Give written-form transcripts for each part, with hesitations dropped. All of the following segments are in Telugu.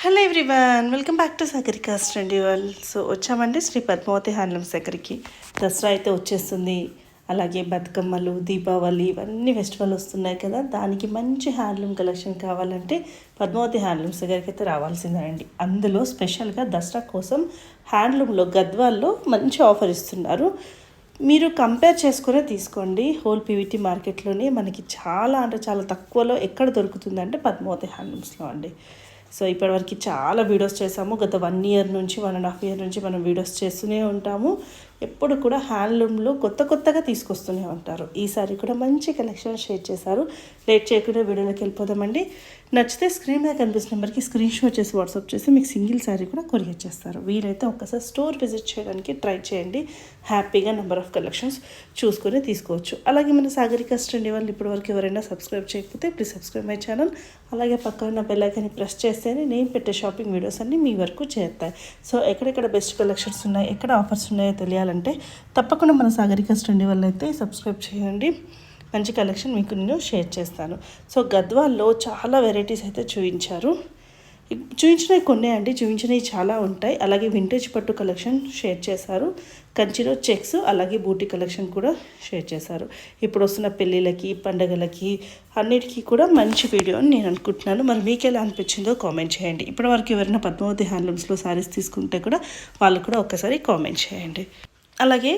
Hello everyone, welcome back to Sagarika's trendy world. So వచ్చామండి శ్రీ పద్మావతి హ్యాండ్లూమ్స్ దగ్గరికి. దసరా అయితే వచ్చేస్తుంది, అలాగే బతుకమ్మలు, దీపావళి ఇవన్నీ ఫెస్టివల్ వస్తున్నాయి కదా. దానికి మంచి హ్యాండ్లూమ్ కలెక్షన్ కావాలంటే పద్మావతి హ్యాండ్లూమ్స్ దగ్గరికి అయితే రావాల్సిందేనండి. అందులో స్పెషల్గా దసరా కోసం హ్యాండ్లూమ్లో గద్వాల్లో మంచి ఆఫర్ ఇస్తున్నారు. మీరు కంపేర్ చేసుకునే తీసుకోండి. హోల్ పీవీటీ మార్కెట్లోనే మనకి చాలా అంటే చాలా తక్కువలో ఎక్కడ దొరుకుతుందంటే పద్మావతి హ్యాండ్లూమ్స్లో అండి. సో ఇప్పటివరకు చాలా వీడియోస్ చేసాము. గత 1 ఇయర్ నుంచి 1.5 ఇయర్ నుంచి మనం వీడియోస్ చేస్తూనే ఉంటాము. ఎప్పుడు కూడా హ్యాండ్లూమ్లో కొత్తగా తీసుకొస్తూనే ఉంటారు. ఈసారి కూడా మంచి కలెక్షన్ షేర్ చేశారు. లేట్ చేయకుండా వీడియోలోకి వెళ్ళిపోదామండి. నచ్చితే స్క్రీన్ మీద కనిపిస్తున్న నెంబర్కి స్క్రీన్ షాట్ చేసి వాట్సాప్ చేసి మీకు సింగిల్ శారీ కూడా కొరియర్ చేస్తారు. వీలైతే ఒక్కసారి స్టోర్ విజిట్ చేయడానికి ట్రై చేయండి. హ్యాపీగా నెంబర్ ఆఫ్ కలెక్షన్స్ చూసుకొని తీసుకోవచ్చు. అలాగే మన సాగరికాస్ ట్రెండీ వాళ్ళు ఇప్పటివరకు ఎవరైనా సబ్స్క్రైబ్ చేయకపోతే ప్లీజ్ సబ్స్క్రైబ్ మై ఛానల్. అలాగే పక్కన ఉన్న బెల్ ఐకాన్ని ప్రెస్ చేస్తేనే నేను పెట్టే షాపింగ్ వీడియోస్ అన్నీ మీ వరకు చేరుతాయి. సో ఎక్కడెక్కడ బెస్ట్ కలెక్షన్స్ ఉన్నాయి, ఎక్కడ ఆఫర్స్ ఉన్నాయో తెలియాలంటే తప్పకుండా మన సాగరికాస్ ట్రెండీ వాళ్ళు అయితే సబ్స్క్రైబ్ చేయండి. మంచి కలెక్షన్ మీకు నేను షేర్ చేస్తాను. సో గద్వాల్లో చాలా వెరైటీస్ అయితే చూపించినవి కొన్నే అండి, చూపించినవి చాలా ఉంటాయి. అలాగే వింటేజ్ పట్టు కలెక్షన్ షేర్ చేశారు. కంచిలో చెక్స్ అలాగే బూటీ కలెక్షన్ కూడా షేర్ చేశారు. ఇప్పుడు వస్తున్న పెళ్ళిళ్ళకి, పండగలకి అన్నిటికీ కూడా మంచి వీడియో అని నేను అనుకుంటున్నాను. మరి మీకు ఎలా అనిపించిందో కామెంట్ చేయండి. ఇప్పటివరకు ఎవరైనా పద్మావతి హ్యాండ్లూమ్స్లో శారీస్ తీసుకుంటే కూడా వాళ్ళు కూడా ఒక్కసారి కామెంట్ చేయండి. అలాగే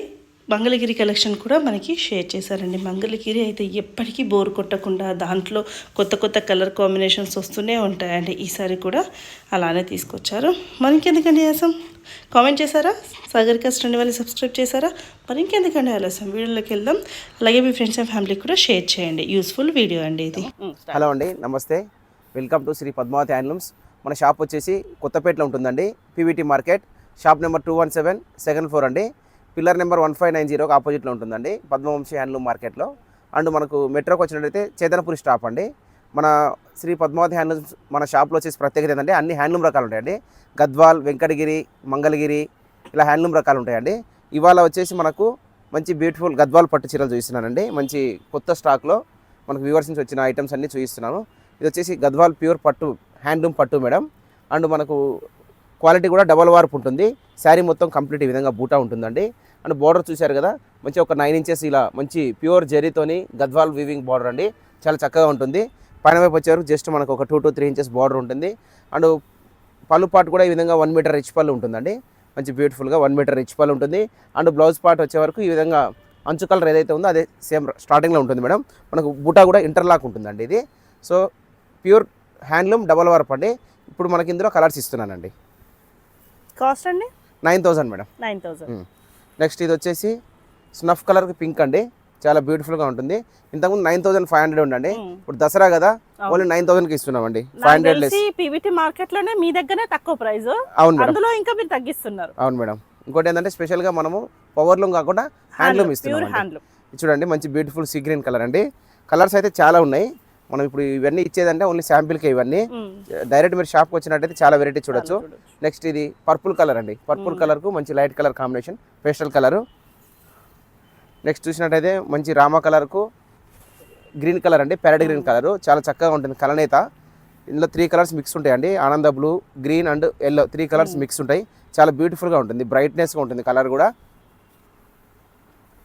మంగళగిరి కలెక్షన్ కూడా మనకి షేర్ చేశారండి. మంగళగిరి అయితే ఎప్పటికీ బోర్ కొట్టకుండా దాంట్లో కొత్త కలర్ కాంబినేషన్స్ వస్తూనే ఉంటాయండి. ఈసారి కూడా అలానే తీసుకొచ్చారు. మరి ఇంకెందుకండి ఆలస్యం, కామెంట్ చేశారా? సాగరికాస్ ట్రెండీ వాళ్ళు సబ్స్క్రైబ్ చేశారా? మరి ఇంకెందుకండి ఆలస్యం, వీడియోలోకి వెళ్దాం. అలాగే మీ ఫ్రెండ్స్ అండ్ ఫ్యామిలీకి కూడా షేర్ చేయండి. యూస్ఫుల్ వీడియో అండి ఇది. హలో అండి, నమస్తే. Welcome to Sri Padmavathi Handlooms. మన షాప్ వచ్చేసి కొత్తపేటలో ఉంటుందండి. PVT market, shop number 217 second floor అండి. పిల్లర్ నెంబర్ 1590 ఆపోజిట్లో ఉంటుందండి, పద్మవంశీ హ్యాండ్లూమ్ మార్కెట్లో. అండ్ మనకు మెట్రోకి వచ్చినట్టయితే చేతనపురి స్టాప్ అండి. మన శ్రీ పద్మావతి హ్యాండ్లూమ్స్ మన షాప్లో వచ్చేసి ప్రత్యేకత ఏంటంటే అన్ని హ్యాండ్లూమ్ రకాలు ఉంటాయండి. గద్వాల్, వెంకటగిరి, మంగళగిరి ఇలా హ్యాండ్లూమ్ రకాలు ఉంటాయండి. ఇవాళ వచ్చేసి మనకు మంచి బ్యూటిఫుల్ గద్వాల్ పట్టు చీరలు చూపిస్తున్నానండి. మంచి కొత్త స్టాక్లో మనకు వ్యూవర్స్ నుంచి వచ్చిన ఐటమ్స్ అన్నీ చూపిస్తున్నాను. ఇది వచ్చేసి గద్వాల్ ప్యూర్ పట్టు, హ్యాండ్లూమ్ పట్టు మేడం. అండ్ మనకు క్వాలిటీ కూడా డబల్ వార్ప్ ఉంటుంది. శారీ మొత్తం కంప్లీట్ ఈ విధంగా బూటా ఉంటుందండి. అండ్ బార్డర్ చూశారు కదా, మంచి ఒక 9 ఇంచెస్ ఇలా మంచి ప్యూర్ జరీతోని గద్వాల్ వీవింగ్ బార్డర్ అండి. చాలా చక్కగా ఉంటుంది. పైన వైపు వచ్చేవారు జస్ట్ మనకు ఒక 2 to 3 ఇంచెస్ బార్డర్ ఉంటుంది. అండ్ పళ్ళు పార్ట్ కూడా ఈ విధంగా 1 మీటర్ రిచ్ పళ్ళు ఉంటుందండి. మంచి బ్యూటిఫుల్గా 1 మీటర్ రిచ్ పళ్ళు ఉంటుంది. అండ్ బ్లౌజ్ పార్ట్ వచ్చే వరకు ఈ విధంగా అంచు కలర్ ఏదైతే ఉందో అదే సేమ్ స్టార్టింగ్లో ఉంటుంది మేడం. మనకు బూటా కూడా ఇంటర్లాక్ ఉంటుందండి ఇది. So pure handloom double warp అండి. ఇప్పుడు మనకి ఇందులో కలర్స్ ఇస్తున్నానండి. కాస్ట్ అండి 9000 మేడం. 9000. నెక్స్ట్ ఇది వచ్చేసి స్నఫ్ కలర్కి పింక్ అండి. చాలా బ్యూటిఫుల్గా ఉంటుంది. ఇంతకుముందు 9500 ఉండండి. ఇప్పుడు దసరా కదా, ఓన్లీ 9000కి ఇస్తున్నామండి. 500 లెస్. పీవీటీ మార్కెట్లోనే మీ దగ్గరనే తక్కువ ప్రైస్. అవును మేడం, అందులో ఇంకా మీరు తగ్గిస్తున్నారు. అవును మేడం. ఇంకోటి ఏంటంటే స్పెషల్గా మనము పవర్లూమ్ కాకుండా హ్యాండ్లూమ్ ఇస్తున్నాం. చూడండి, మంచి బ్యూటిఫుల్ సీ గ్రీన్ కలర్ అండి. కలర్స్ అయితే చాలా ఉన్నాయి. మనం ఇప్పుడు ఇవన్నీ ఇచ్చేదంటే ఓన్లీ శాంపిల్కే ఇవన్నీ. డైరెక్ట్ మీరు షాప్కి వచ్చినట్టయితే చాలా వెరైటీ చూడొచ్చు. నెక్స్ట్ ఇది పర్పుల్ కలర్ అండి. పర్పుల్ కలర్కు మంచి light colour combination, pastel colour. Next చూసినట్టయితే మంచి రామా కలర్కు గ్రీన్ కలర్ అండి, ప్యారెట్ గ్రీన్ కలరు. చాలా చక్కగా ఉంటుంది కలనేత. ఇందులో 3 కలర్స్ మిక్స్ ఉంటాయండి. ఆనంద blue, green and yellow 3 colours mix ఉంటాయి. చాలా బ్యూటిఫుల్గా ఉంటుంది, బ్రైట్నెస్గా ఉంటుంది కలర్ కూడా.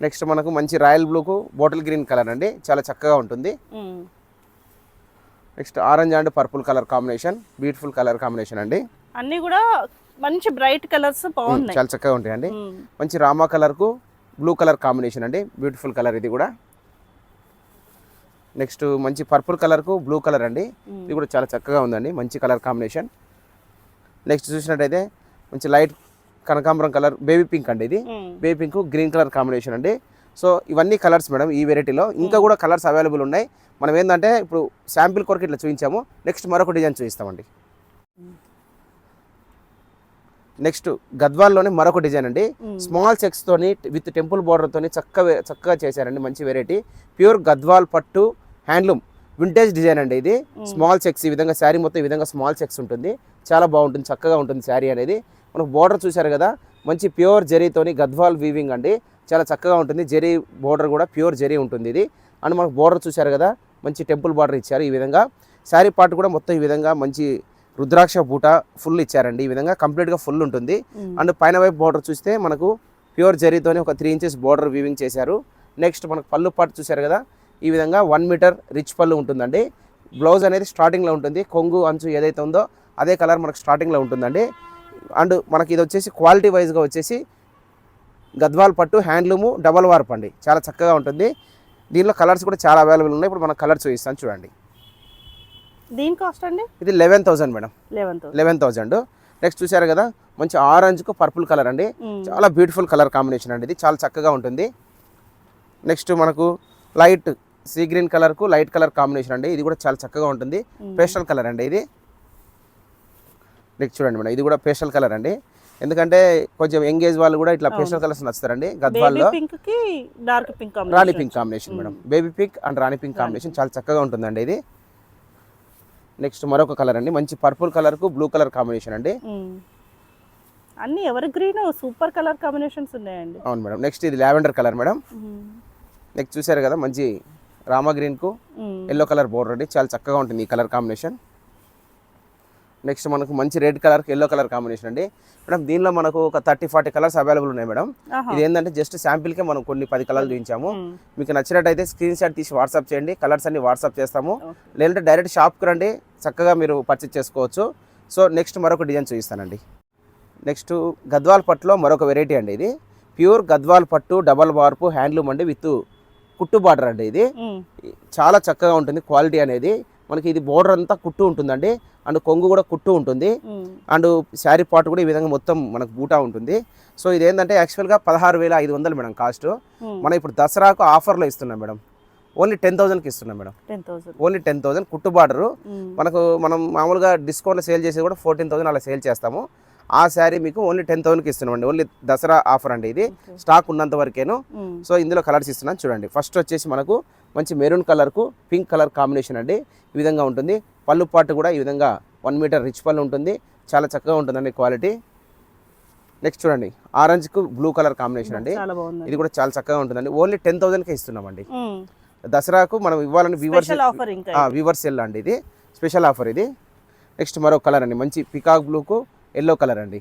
నెక్స్ట్ మనకు మంచి రాయల్ బ్లూకు బాటిల్ గ్రీన్ కలర్ అండి. చాలా చక్కగా ఉంటుంది. Next orange and purple colour combination, beautiful colour combination అండి. అన్ని కూడా మంచి బ్రైట్ కలర్స్ బాగున్నాయి, చాలా చక్కగా ఉంటాయండి. మంచి రామా కలర్కు బ్లూ కలర్ కాంబినేషన్ అండి, బ్యూటిఫుల్ కలర్ ఇది కూడా. నెక్స్ట్ మంచి పర్పుల్ కలర్కు బ్లూ కలర్ అండి. ఇది కూడా చాలా చక్కగా ఉందండి, మంచి కలర్ కాంబినేషన్. నెక్స్ట్ చూసినట్టయితే మంచి లైట్ కనకాంబరం కలర్, బేబీ పింక్ అండి. ఇది baby pink green colour combination అండి. సో ఇవన్నీ కలర్స్ మేడం ఈ వెరైటీలో. ఇంకా కూడా కలర్స్ అవైలబుల్ ఉన్నాయి. మనం ఏంటంటే ఇప్పుడు శాంపిల్ కొరకు ఇట్లా చూపించాము. నెక్స్ట్ మరొక డిజైన్ చూపిస్తామండి. నెక్స్ట్ గద్వాల్లోనే మరొక డిజైన్ అండి. స్మాల్ చెక్స్ తోని విత్ టెంపుల్ బార్డర్ తోని చక్కగా చేశారండి. మంచి వెరైటీ, ప్యూర్ గద్వాల్ పట్టు హ్యాండ్లూమ్ వింటేజ్ డిజైన్ అండి. ఇది స్మాల్ చెక్స్ ఈ విధంగా, శారీ మొత్తం ఈ విధంగా స్మాల్ చెక్స్ ఉంటుంది. చాలా బాగుంటుంది, చక్కగా ఉంటుంది శారీ అనేది. మనకు బార్డర్ చూశారు కదా, మంచి ప్యూర్ జరీతోని గద్వాల్ వీవింగ్ అండి. చాలా చక్కగా ఉంటుంది. జరీ బార్డర్ కూడా ప్యూర్ జరీ ఉంటుంది ఇది. అండ్ మనకు బార్డర్ చూశారు కదా, మంచి టెంపుల్ బార్డర్ ఇచ్చారు ఈ విధంగా. శారీ పార్ట్ కూడా మొత్తం ఈ విధంగా మంచి రుద్రాక్ష బూట ఫుల్ ఇచ్చారండి. ఈ విధంగా కంప్లీట్గా ఫుల్ ఉంటుంది. అండ్ పైన వైపు బార్డర్ చూస్తే మనకు ప్యూర్ జరీతోని ఒక 3 inches బార్డర్ వీవింగ్ చేశారు. నెక్స్ట్ మనకు పళ్ళు పాటు చూశారు కదా, ఈ విధంగా 1 meter రిచ్ పళ్ళు ఉంటుందండి. బ్లౌజ్ అనేది స్టార్టింగ్లో ఉంటుంది. కొంగు అంచు ఏదైతే ఉందో అదే కలర్ మనకు స్టార్టింగ్లో ఉంటుందండి. అండ్ మనకి ఇది వచ్చేసి క్వాలిటీ వైజ్గా వచ్చేసి గద్వాల్ పట్టు హ్యాండ్లూము డబల్ వార్ప్ అండి. చాలా చక్కగా ఉంటుంది. దీనిలో కలర్స్ కూడా చాలా అవైలబుల్ ఉన్నాయి. ఇప్పుడు మనం కలర్స్ చూపిస్తాను చూడండి. దీని కాస్ట్ అండి? ఇది 11,000 మేడం. 11,000. నెక్స్ట్ చూసారు కదా, మంచి ఆరెంజ్కు పర్పుల్ కలర్ అండి. చాలా బ్యూటిఫుల్ కలర్ కాంబినేషన్ అండి. ఇది చాలా చక్కగా ఉంటుంది. నెక్స్ట్ మనకు లైట్ సీ గ్రీన్ కలర్కు లైట్ కలర్ కాంబినేషన్ అండి. ఇది కూడా చాలా చక్కగా ఉంటుంది. పేస్టల్ కలర్ అండి ఇది. నెక్స్ట్ చూడండి మేడం, ఇది కూడా పేస్టల్ కలర్ అండి. ఎందుకంటే కొంచెం యంగేజ్ వాళ్ళు కూడా ఇట్లా పేస్టల్ కలర్స్ నచ్చుతారండి. గద్వాల్లో rani pink combination madam. Baby pink and rani pink combination చాలా చక్కగా ఉంటుందండి ఇది. నెక్స్ట్ మరొక కలర్ అండి, మంచి పర్పుల్ కలర్కు బ్లూ కలర్ కాంబినేషన్ అండి. అన్ని ever green super colour combinations ఉన్నాయండి. అవును మేడం. నెక్స్ట్ ఇది లావెండర్ కలర్ మేడం. నెక్స్ట్ చూసారు కదా, మంచి రామా గ్రీన్కు ఎల్లో కలర్ బోర్డర్ అండి. చాలా చక్కగా ఉంటుంది ఈ కలర్ కాంబినేషన్. నెక్స్ట్ మనకు మంచి రెడ్ కలర్కి ఎల్లో కలర్ కాంబినేషన్ అండి. మేడం దీనిలో మనకు ఒక 30-40 కలర్స్ అవైలబుల్ ఉన్నాయి మేడం. ఇది ఏంటంటే జస్ట్ శాంపిల్కే మనం కొన్ని 10 కలర్లు చూపించాము. మీకు నచ్చినట్టయితే స్క్రీన్ షాట్ తీసి వాట్సాప్ చేయండి. కలర్స్ అన్ని వాట్సాప్ చేస్తాము. లేదంటే డైరెక్ట్ షాప్కి రండి, చక్కగా మీరు పర్చేస్ చేసుకోవచ్చు. సో నెక్స్ట్ మరొక డిజైన్ చూపిస్తానండి. నెక్స్ట్ గద్వాల్ పట్టులో మరొక వెరైటీ అండి. ఇది ప్యూర్ గద్వాల్ పట్టు డబల్ వార్పు హ్యాండ్లూమ్ అండి విత్ కుట్టు బార్డర్ అండి. ఇది చాలా చక్కగా ఉంటుంది. క్వాలిటీ అనేది మనకి ఇది బోర్డర్ అంతా కుట్టు ఉంటుందండి. అండ్ కొంగు కూడా కుట్టు ఉంటుంది. అండ్ శారీ పార్ట్ కూడా ఈ విధంగా మొత్తం మనకు బూటా ఉంటుంది. సో ఇది ఏంటంటే యాక్చువల్గా 16,500 మేడం కాస్ట్. మనం ఇప్పుడు దసరాకు ఆఫర్లో ఇస్తున్నాం మేడం. ఓన్లీ 10,000కి ఇస్తున్నాం మేడం. ఓన్లీ 10,000 కుట్టు బార్డరు. మనం మామూలుగా డిస్కౌంట్లో సేల్ చేసేది కూడా 14,000 అలా సేల్ చేస్తాము. ఆ శారీ మీకు ఓన్లీ 10,000కి ఇస్తున్నాం అండి. ఓన్లీ దసరా ఆఫర్ అండి. ఇది స్టాక్ ఉన్నంత వరకేను. సో ఇందులో కలర్స్ ఇస్తున్నాను చూడండి. ఫస్ట్ వచ్చేసి మనకు మంచి మెరూన్ కలర్కు పింక్ కలర్ కాంబినేషన్ అండి. ఈ విధంగా ఉంటుంది. పళ్ళు పాటు కూడా ఈ విధంగా 1 meter రిచ్ పళ్ళు ఉంటుంది. చాలా చక్కగా ఉంటుందండి క్వాలిటీ. నెక్స్ట్ చూడండి, ఆరెంజ్కు బ్లూ కలర్ కాంబినేషన్ అండి. ఇది కూడా చాలా చక్కగా ఉంటుందండి. ఓన్లీ 10,000కే ఇస్తున్నామండి. దసరాకు మనం ఇవ్వాలని వీవర్స్ సెల్ అండి. ఇది స్పెషల్ ఆఫర్ ఇది. నెక్స్ట్ మరో కలర్ అండి, మంచి పికాక్ బ్లూకు ఎల్లో కలర్ అండి.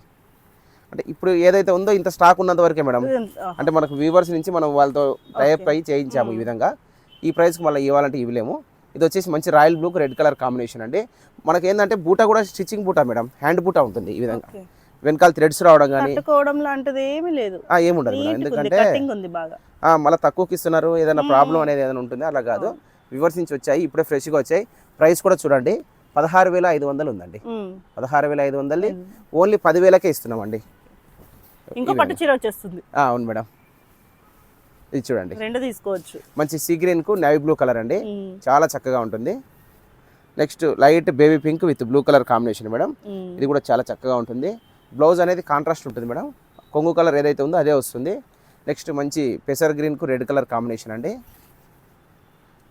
అంటే ఇప్పుడు ఏదైతే ఉందో ఇంత స్టాక్ ఉన్నంత వరకే మేడం. అంటే మనకు వీవర్స్ నుంచి మనం వాళ్ళతో టైప్ అయ్యి చేయించాము. ఈ విధంగా ఈ ప్రైస్కి మళ్ళీ ఇవ్వాలంటే ఇవ్వలేము. ఇది వచ్చేసి మంచి రాయల్ బ్లూకు రెడ్ కలర్ కాంబినేషన్ అండి. మనకి ఏంటంటే బూటా కూడా స్టిచ్చింగ్ బూటా మేడం, హ్యాండ్ బూటా ఉంటుంది. ఈ విధంగా వెనకాల థ్రెడ్స్ రావడం కానీ ఏముండదు మేడం. ఎందుకంటే మళ్ళీ తక్కువకి ఇస్తున్నారు, ఏదైనా ప్రాబ్లం అనేది ఏదైనా ఉంటుంది. అలా కాదు, వ్యూవర్స్ నుంచి వచ్చాయి, ఇప్పుడే ఫ్రెష్గా వచ్చాయి. ప్రైస్ కూడా చూడండి 16,500 ఉందండి. 16,500 ఓన్లీ 10,000కే ఇస్తున్నామండి. ఇంకో పట్టు చీర వచ్చేస్తుంది. అవును మేడం. ఇది చూడండి, రెండు తీసుకోవచ్చు. మంచి సీ గ్రీన్కు నేవీ బ్లూ కలర్ అండి. చాలా చక్కగా ఉంటుంది. Next light baby pink with blue colour combination madam. ఇది కూడా చాలా చక్కగా ఉంటుంది. బ్లౌజ్ అనేది కాంట్రాస్ట్ ఉంటుంది మేడం. కొంగు కలర్ ఏదైతే ఉందో అదే వస్తుంది. నెక్స్ట్ మంచి పెసర్ గ్రీన్కు రెడ్ కలర్ కాంబినేషన్ అండి.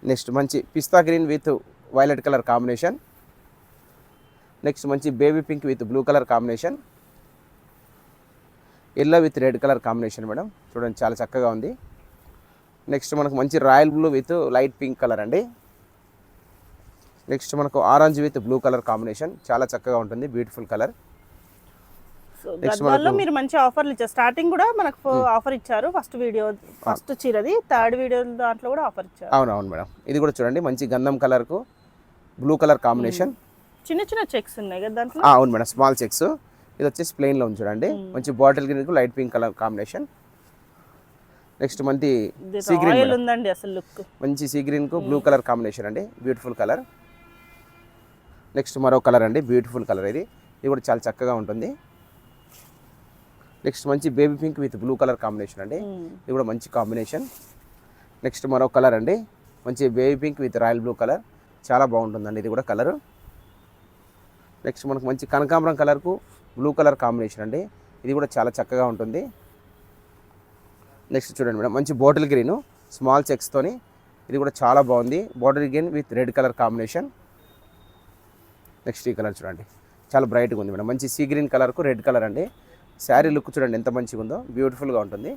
నెక్స్ట్ మంచి పిస్తా green with violet colour combination. Next మంచి baby pink with blue colour combination. Yellow with red colour combination madam. చూడండి చాలా చక్కగా ఉంది. నెక్స్ట్ మనకు మంచి royal blue with light pink colour అండి. నెక్స్ట్ మనకు orange with blue colour combination. చాలా చక్కగా ఉంటుంది, బ్యూటిఫుల్ కలర్. మీరు మంచి ఆఫర్లు ఇచ్చారు. స్టార్టింగ్ కూడా మనకు ఆఫర్ ఇచ్చారు. ఫస్ట్ చీరది, థర్డ్ వీడియో దాంట్లో కూడా ఆఫర్ ఇచ్చారు. అవునవును మేడం. ఇది కూడా చూడండి, మంచి గంధం కలర్కు బ్లూ కలర్ కాంబినేషన్. చిన్న చిన్న చెక్స్ ఉన్నాయి కదా దాంట్లో. అవును మేడం, స్మాల్ చెక్స్. ఇది వచ్చేసి ప్లెయిన్లో ఉంది చూడండి. మంచి బాటిల్ గ్రీన్కు light pink colour combination. Next మంచి సీ గ్రీన్ ఉందండి, అసలు లుక్ మంచి సీ గ్రీన్కు బ్లూ కలర్ కాంబినేషన్ అండి, బ్యూటిఫుల్ కలర్. నెక్స్ట్ మరో కలర్ అండి, బ్యూటిఫుల్ కలర్. ఇది కూడా చాలా చక్కగా ఉంటుంది. నెక్స్ట్ మంచి baby pink with blue colour combination అండి. ఇది కూడా మంచి కాంబినేషన్. నెక్స్ట్ మరో కలర్ అండి, మంచి baby pink with royal blue colour. చాలా బాగుంటుందండి ఇది కూడా కలరు. నెక్స్ట్ మనకు మంచి కనకాంబరం కలర్కు బ్లూ కలర్ కాంబినేషన్ అండి. ఇది కూడా చాలా చక్కగా ఉంటుంది. నెక్స్ట్ చూడండి మేడం, మంచి బాటిల్ గ్రీను స్మాల్ చెక్స్తోని. ఇది కూడా చాలా బాగుంది, bottle green with red colour combination. Next ఈ కలర్ చూడండి, చాలా బ్రైట్గా ఉంది మేడం. మంచి సీ గ్రీన్ కలర్కు రెడ్ కలర్ అండి. శారీ లుక్ చూడండి ఎంత మంచిగా ఉందో, బ్యూటిఫుల్గా ఉంటుంది.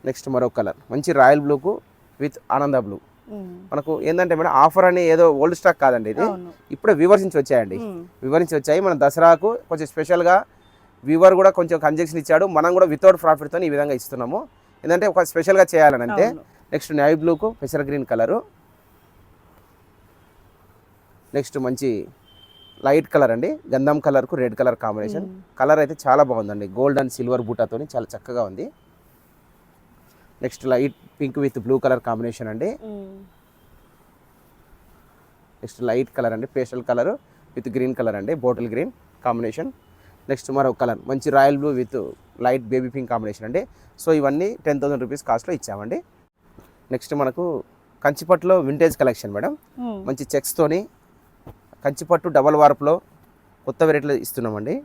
నెక్స్ట్ మరో కలర్, మంచి రాయల్ బ్లూకు విత్ ఆనంద బ్లూ. మనకు ఏంటంటే మేడం ఆఫర్ అని ఏదో ఓల్డ్ స్టాక్ కాదండి ఇది, ఇప్పుడే వీవర్స్ నుంచి వచ్చాయండి. వీవర్ నుంచి వచ్చాయి. మన దసరాకు కొంచెం స్పెషల్గా వీవర్ కూడా కొంచెం కన్జెక్షన్ ఇచ్చాడు, మనం కూడా వితౌట్ ప్రాఫిట్తో ఈ విధంగా ఇస్తున్నాము. ఏంటంటే ఒక స్పెషల్గా చేయాలని అంతే. నెక్స్ట్ నేవీ బ్లూకు పెసర గ్రీన్ కలరు, నెక్స్ట్ మంచి లైట్ కలర్ అండి, గంధం కలర్కు రెడ్ కలర్ కాంబినేషన్. కలర్ అయితే చాలా బాగుందండి, గోల్డ్ అండ్ సిల్వర్ బూటాతో చాలా చక్కగా ఉంది. Next light pink with blue colour combination అండి. నెక్స్ట్ లైట్ కలర్ అండి, pastel colour with green colour అండి, బాటిల్ గ్రీన్ కాంబినేషన్. నెక్స్ట్ మరొక కలర్ మంచి royal blue with light baby pink combination అండి. సో ఇవన్నీ 10,000 రూపీస్ కాస్ట్లో ఇచ్చామండి. నెక్స్ట్ మనకు కంచిపట్టులో వింటేజ్ కలెక్షన్ మేడం, మంచి చెక్స్తోని కంచిపట్టు డబల్ వార్పులో కొత్త వెరైటీలో ఇస్తున్నామండి.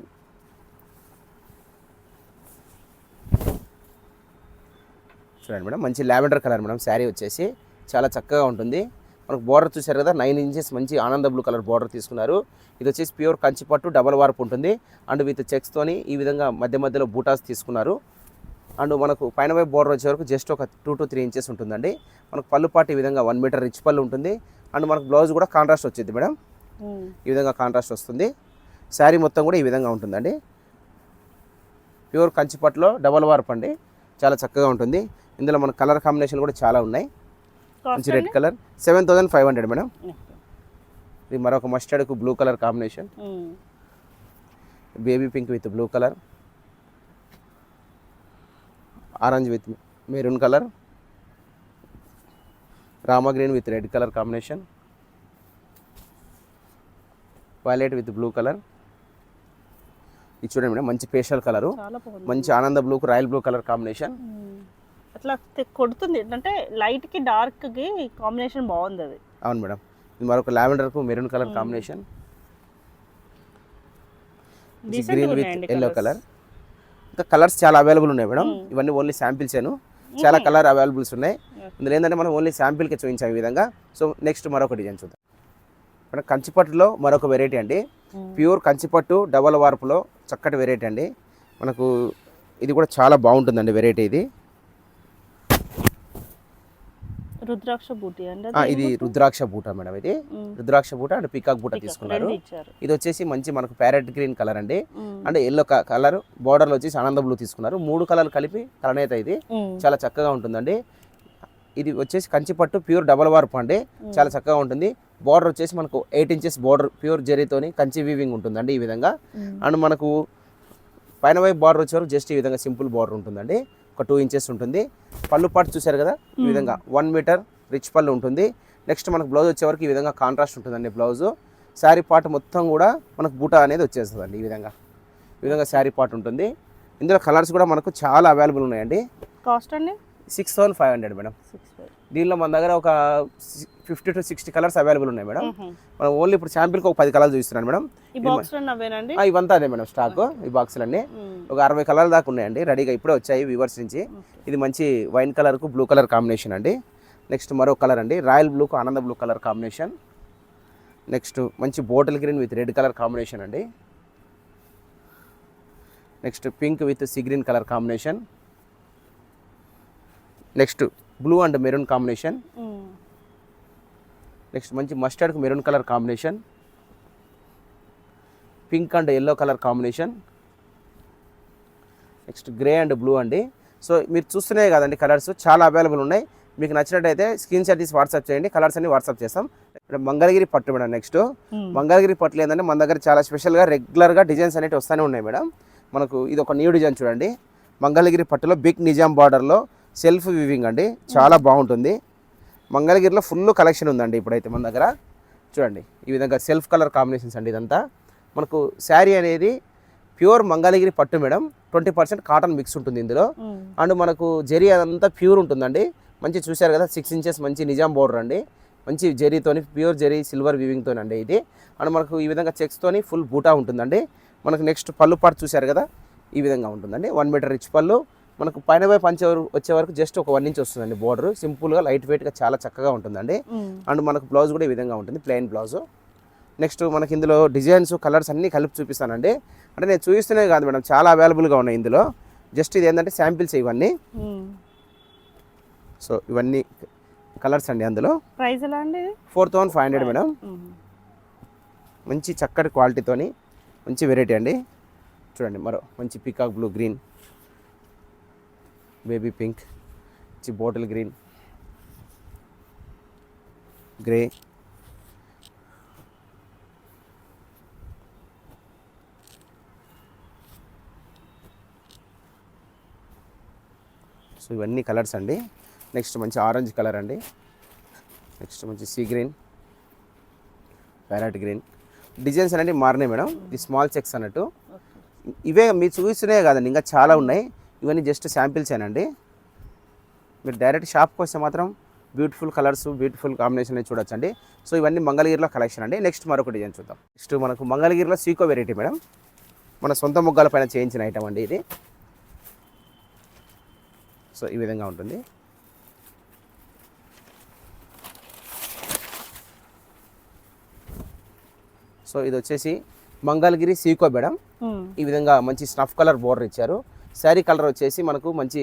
చూడండి మేడం, మంచి లావెండర్ కలర్ మేడం, శారీ వచ్చేసి చాలా చక్కగా ఉంటుంది. మనకు బార్డర్ చూసారు కదా, 9 ఇంచెస్ మంచి ఆనంద బ్లూ కలర్ బార్డర్ తీసుకున్నారు. ఇది వచ్చేసి ప్యూర్ కంచిపట్టు డబల్ వార్పు ఉంటుంది అండ్ విత్ చెక్స్తోని ఈ విధంగా మధ్య మధ్యలో బూటాస్ తీసుకున్నారు. అండ్ మనకు పైన వైపు బార్డర్ వచ్చే వరకు జస్ట్ ఒక 2 to 3 ఇంచెస్ ఉంటుందండి. మనకు పళ్ళు పాటు ఈ విధంగా 1 మీటర్ రిచ్ పళ్ళు ఉంటుంది. అండ్ మనకు బ్లౌజ్ కూడా కాంట్రాస్ట్ వచ్చింది మేడం, ఈ విధంగా కాంట్రాస్ట్ వస్తుంది. శారీ మొత్తం కూడా ఈ విధంగా ఉంటుందండి. ప్యూర్ కంచిపట్టులో డబల్ వార్ప్ అండి, చాలా చక్కగా ఉంటుంది. ఇందులో మన కలర్ కాంబినేషన్ కూడా చాలా ఉన్నాయి. మంచి రెడ్ కలర్ 7,500 మేడం. ఇది మరొక మస్టర్డ్కు blue colour combination, baby pink with blue colour, orange with maroon colour, rama green with red colour combination, violet with blue colour. ఇది చూడండి మేడం, మంచి పేస్టల్ కలరు, మంచి ఆనంద బ్లూకు రాయల్ బ్లూ కలర్ కాంబినేషన్. అట్లా కొడుతుంది అంటే లైట్ కి డార్క్ కి కాంబినేషన్ బాగుంది అది. అవును మేడం. ఇది మరొక లావెండర్కు maroon colour combination, green with yellow colour. ఇంకా కలర్స్ చాలా అవైలబుల్ ఉన్నాయి మేడం, ఇవన్నీ ఓన్లీ శాంపిల్స్ ఏను, చాలా కలర్ అవైలబుల్స్ ఉన్నాయి. ఇందులో ఏంటంటే మనం ఓన్లీ శాంపిల్కి చూపించాం ఈ విధంగా. సో నెక్స్ట్ మరొక డిజైన్ చూద్దాం. మన కంచిపట్టులో మరొక వెరైటీ అండి, ప్యూర్ కంచిపట్టు డబల్ వార్పులో చక్కటి వెరైటీ అండి. మనకు ఇది కూడా చాలా బాగుంటుందండి వెరైటీ. ఇది రుద్రాక్ష బూటీ అండి, ఇది రుద్రాక్ష బూట మేడం. ఇది రుద్రాక్ష బూట అండ్ పికాక్ బూట తీసుకున్నారు. ఇది వచ్చేసి మంచి మనకు ప్యారెట్ గ్రీన్ కలర్ అండి, అంటే ఎల్లో కలర్ బార్డర్లో వచ్చేసి ఆనంద బ్లూ తీసుకున్నారు. 3 కలర్లు కలిపి కలనేత ఇది చాలా చక్కగా ఉంటుందండి. ఇది వచ్చేసి కంచిపట్టు ప్యూర్ డబల్ వార్ప్ అండి, చాలా చక్కగా ఉంటుంది. బార్డర్ వచ్చేసి మనకు 8 ఇంచెస్ బార్డర్ ప్యూర్ జరీతోని కంచి వీవింగ్ ఉంటుందండి ఈ విధంగా. అండ్ మనకు పైన వైపు బార్డర్ వచ్చేవారు జస్ట్ ఈ విధంగా సింపుల్ బార్డర్ ఉంటుందండి, ఒక 2 ఇంచెస్ ఉంటుంది. పళ్ళు పాటు చూసారు కదా, ఈ విధంగా 1 మీటర్ రిచ్ పళ్ళు ఉంటుంది. నెక్స్ట్ మనకు బ్లౌజ్ వచ్చేవరకు ఈ విధంగా కాంట్రాస్ట్ ఉంటుందండి బ్లౌజు. శారీ పార్ట్ మొత్తం కూడా మనకు బూటా అనేది వచ్చేస్తుందండి ఈ విధంగా శారీ పార్ట్ ఉంటుంది. ఇందులో కలర్స్ కూడా మనకు చాలా అవైలబుల్ ఉన్నాయండి. కాస్ట్ అండి 6,500 మేడం. దీనిలో మన దగ్గర ఒక 50 to 60 కలర్స్ అవైలబుల్ ఉన్నాయి మేడం. మనం ఓన్లీ ఇప్పుడు శాంపిల్కి ఒక 10 కలర్స్ చూస్తున్నాను మేడం. ఇవంతా అదే మేడం స్టాక్, ఈ బాక్సులన్నీ ఒక 60 కలర్ల దాకా ఉన్నాయండి రెడీగా, ఇప్పుడే వచ్చాయి వీవర్స్ నుంచి. ఇది మంచి వైన్ కలర్కు బ్లూ కలర్ కాంబినేషన్ అండి. నెక్స్ట్ మరో కలర్ అండి, రాయల్ బ్లూకు ఆనంద బ్లూ కలర్ కాంబినేషన్. నెక్స్ట్ మంచి bottle green with red colour combination అండి. Next pink with sea green colour combination. Next blue and maroon combination. Next మంచి మస్టర్డ్కు maroon colour combination, pink and yellow colour combination. Next grey and blue అండి. సో మీరు చూస్తూనే కదండి కలర్స్ చాలా అవైలబుల్ ఉన్నాయి. మీకు నచ్చినట్టయితే స్క్రీన్ షాట్ తీసి వాట్సాప్ చేయండి, కలర్స్ అన్ని వాట్సాప్ చేస్తాం. మంగళగిరి పట్టు మేడం. నెక్స్ట్ మంగళగిరి పట్టులు ఏంటంటే మన దగ్గర చాలా స్పెషల్గా రెగ్యులర్గా డిజైన్స్ అనేవి వస్తూనే ఉన్నాయి మేడం. మనకు ఇది ఒక న్యూ డిజైన్ చూడండి, మంగళగిరి పట్టులో బిగ్ నిజాం బార్డర్లో సెల్ఫ్ వీవింగ్ అండి, చాలా బాగుంటుంది. మంగళగిరిలో ఫుల్ కలెక్షన్ ఉందండి ఇప్పుడైతే మన దగ్గర. చూడండి ఈ విధంగా సెల్ఫ్ కలర్ కాంబినేషన్స్ అండి. ఇదంతా మనకు శారీ అనేది ప్యూర్ మంగళగిరి పట్టు మేడం, 20% కాటన్ మిక్స్ ఉంటుంది ఇందులో. అండ్ మనకు జరీ అదంతా ప్యూర్ ఉంటుందండి. మంచి చూశారు కదా 6 ఇంచెస్ మంచి నిజాం బోర్డర్ అండి, మంచి జరీతోని ప్యూర్ జరీ సిల్వర్ వీవింగ్తో అండి ఇది. అండ్ మనకు ఈ విధంగా చెక్స్తోని ఫుల్ బూటా ఉంటుందండి. మనకు నెక్స్ట్ పళ్ళు పాటు చూశారు కదా, ఈ విధంగా ఉంటుందండి. 1 మీటర్ రిచ్ పళ్ళు. మనకు పైన వైపు పంచే వచ్చే వరకు జస్ట్ ఒక 1 ఇంచ్ వస్తుందండి బోర్డర్. సింపుల్గా లైట్ వెయిట్గా చాలా చక్కగా ఉంటుందండి. అండ్ మనకు బ్లౌజ్ కూడా ఈ విధంగా ఉంటుంది, ప్లెయిన్ బ్లౌజ్. నెక్స్ట్ మనకి ఇందులో డిజైన్స్ కలర్స్ అన్నీ కలిపి చూపిస్తానండి. అంటే నేను చూపిస్తూనే కాదు మేడం, చాలా అవైలబుల్గా ఉన్నాయి ఇందులో. జస్ట్ ఇది ఏంటంటే శాంపిల్స్ ఇవన్నీ. సో ఇవన్నీ కలర్స్ అండి అందులో. ప్రైస్ ఎలా అండి? 4500 మేడం. మంచి చక్కటి క్వాలిటీతోని మంచి వెరైటీ అండి. చూడండి మరో మంచి peacock blue, green, baby pink, మంచి బాటిల్ గ్రీన్, గ్రే, సో ఇవన్నీ కలర్స్ అండి. నెక్స్ట్ మంచి ఆరెంజ్ కలర్ అండి. నెక్స్ట్ మంచి sea green, parrot green. Designs అనేవి మారినాయి మేడం. ఇది స్మాల్ చెక్స్ అన్నట్టు. ఇవే మీరు చూస్తున్నాయి కదండి, ఇంకా చాలా ఉన్నాయి. ఇవన్నీ జస్ట్ శాంపిల్స్ ఏనండి. మీరు డైరెక్ట్ షాప్కి వస్తే మాత్రం బ్యూటిఫుల్ కలర్స్, బ్యూటిఫుల్ కాంబినేషన్ అనేది చూడొచ్చండి. సో ఇవన్నీ మంగళగిరిలో కలెక్షన్ అండి. నెక్స్ట్ మరొక డిజైన్ చూద్దాం. నెక్స్ట్ మనకు మంగళగిరిలో సీకో వెరైటీ మేడం. మన సొంత ముగ్గాల పైన చేయించిన ఐటమ్ అండి ఇది. సో ఈ విధంగా ఉంటుంది. సో ఇది వచ్చేసి మంగళగిరి సీకో మేడం. ఈ విధంగా మంచి స్నఫ్ కలర్ బోర్డర్ ఇచ్చారు. శారీ కలర్ వచ్చేసి మనకు మంచి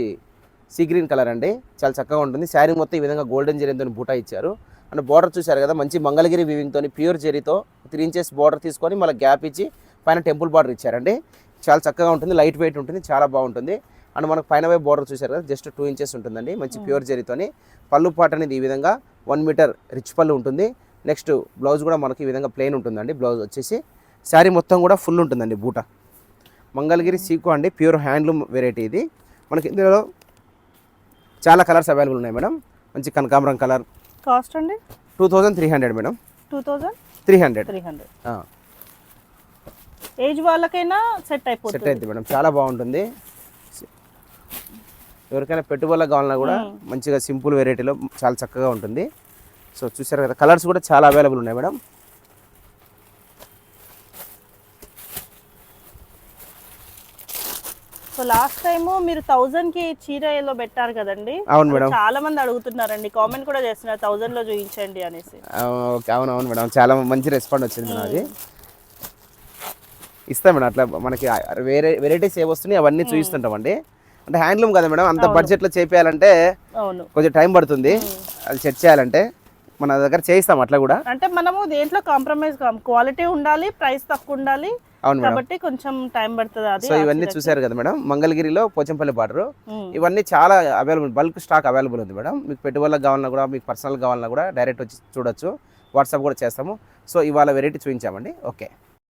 సీ గ్రీన్ కలర్ అండి. చాలా చక్కగా ఉంటుంది. శారీ మొత్తం ఈ విధంగా గోల్డెన్ జెరీతో బూటా ఇచ్చారు. అండ్ బోర్డర్ చూశారు కదా, మంచి మంగళగిరి వీవింగ్తో ప్యూర్ జెరీతో 3 ఇంచెస్ బోర్డర్ తీసుకొని మళ్ళీ గ్యాప్ ఇచ్చి పైన టెంపుల్ బార్డర్ ఇచ్చారండి. చాలా చక్కగా ఉంటుంది, లైట్ వెయిట్ ఉంటుంది, చాలా బాగుంటుంది. అండ్ మనకు పైన వైపు బోర్డర్ చూశారు కదా, జస్ట్ 2 ఇంచెస్ ఉంటుందండి. మంచి ప్యూర్ జెరీతోని పళ్ళు పాట అనేది ఈ విధంగా 1 మీటర్ రిచ్ పళ్ళు ఉంటుంది. నెక్స్ట్ బ్లౌజ్ కూడా మనకి ఈ విధంగా ప్లెయిన్ ఉంటుందండి. బ్లౌజ్ వచ్చేసి శారీ మొత్తం కూడా ఫుల్ ఉంటుందండి బూట. మంగళగిరి సీకో అండి, ప్యూర్ హ్యాండ్లూమ్ వెరైటీ ఇది. మనకి ఇందులో చాలా కలర్స్ అవైలబుల్ ఉన్నాయి మేడం. మంచి కనకాంబరం కలర్. కాస్ట్ అండి 2300 మేడం. 2300. ఏజ్ వాళ్ళకైనా సెట్ అయిపోతుంది. సెట్ అయింది మేడం, చాలా బాగుంటుంది. ఎవరికైనా పెట్టుబడులకు కావాలన్నా కూడా మంచిగా సింపుల్ వెరైటీలో చాలా చక్కగా ఉంటుంది. సో చూసారు కదా, కలర్స్ కూడా చాలా అవైలబుల్ ఉన్నాయి మేడం. సో లాస్ట్ టైం మీరు 1000కి చీరలో పెట్టారు కదండి. అవును మేడం, చాలా మంది అడుగుతున్నారండి, కామెంట్ కూడా చేస్తున్నారు 1000లో చూపించండి అనేసి. ఓకే, అవును మేడం, చాలా మంచి రెస్పాండ్ వచ్చింది మేడం. అది ఇస్తాం మేడం. అట్లా మనకి వేరే వెరైటీస్ ఏ వస్తున్నాయి అవన్నీ చూపిస్తుంటామండి. అంటే హ్యాండ్లూమ్ కదా మేడం, అంత బడ్జెట్లో చేయాలంటే కొంచెం టైం పడుతుంది. అది సెట్ చేయాలంటే మన దగ్గర చేయిస్తాం అట్లా కూడా. అంటే మనము దేంట్లో కాంప్రమైజ్ క్వాలిటీ ఉండాలి, ప్రైస్ తక్కువ ఉండాలి. అవును మేడం, కాబట్టి కొంచెం టైం పడుతుంది. అది సో ఇవన్నీ చూసారు కదా మేడం, మంగళగిరిలో పోచంపల్లి బార్డర్. ఇవన్నీ చాలా అవైలబుల్, బల్క్ స్టాక్ అవైలబుల్ ఉంది మేడం. మీకు పెట్టుబడులకు కావాలన్నా కూడా, మీకు పర్సనల్ కావాలన్నా కూడా డైరెక్ట్ వచ్చి చూడొచ్చు. వాట్సాప్ కూడా చేస్తాము. సో ఇవాళ వెరైటీ చూపించామండి. ఓకే.